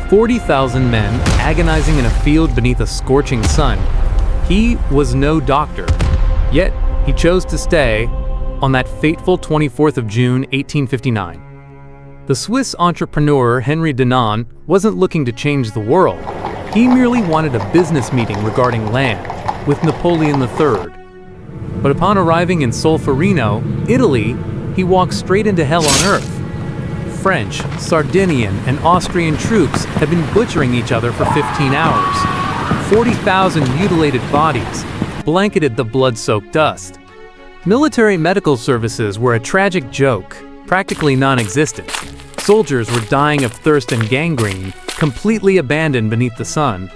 40,000 men agonizing in a field beneath a scorching sun. He was no doctor, yet he chose to stay on that fateful 24th of June, 1859. The Swiss entrepreneur Henry Dunant wasn't looking to change the world. He merely wanted a business meeting regarding land with Napoleon III. But upon arriving in Solferino, Italy, he walked straight into hell on earth. French, Sardinian, and Austrian troops had been butchering each other for 15 hours. 40,000 mutilated bodies blanketed the blood-soaked dust. Military medical services were a tragic joke, practically non-existent. Soldiers were dying of thirst and gangrene, completely abandoned beneath the sun.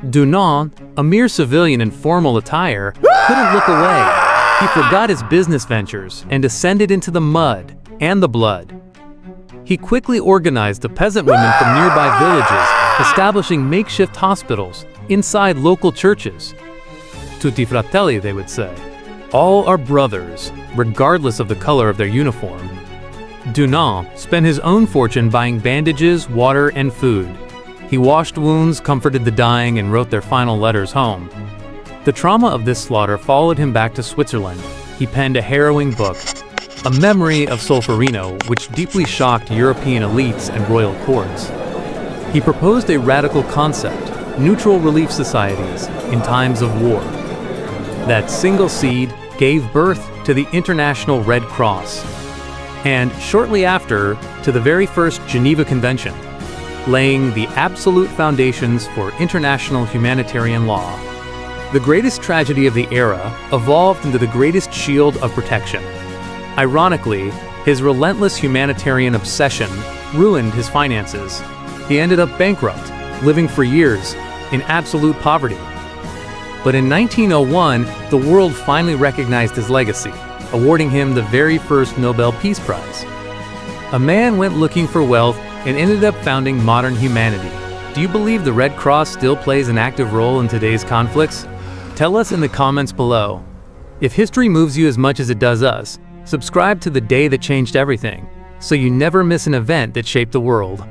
Dunant, a mere civilian in formal attire, couldn't look away. He forgot his business ventures and descended into the mud and the blood. He quickly organized the peasant women from nearby villages, establishing makeshift hospitals inside local churches. Tutti fratelli, they would say. All are brothers, regardless of the color of their uniform. Dunant spent his own fortune buying bandages, water, and food. He washed wounds, comforted the dying, and wrote their final letters home. The trauma of this slaughter followed him back to Switzerland. He penned a harrowing book, a memory of Solferino, which deeply shocked European elites and royal courts. He proposed a radical concept, neutral relief societies in times of war. That single seed gave birth to the International Red Cross, and shortly after, to the very first Geneva Convention, laying the absolute foundations for international humanitarian law. The greatest tragedy of the era evolved into the greatest shield of protection. Ironically, his relentless humanitarian obsession ruined his finances. He ended up bankrupt, living for years in absolute poverty. But in 1901, the world finally recognized his legacy, awarding him the very first Nobel Peace Prize. A man went looking for wealth and ended up founding modern humanity. Do you believe the Red Cross still plays an active role in today's conflicts? Tell us in the comments below. If history moves you as much as it does us, subscribe to The Day That Changed Everything, so you never miss an event that shaped the world.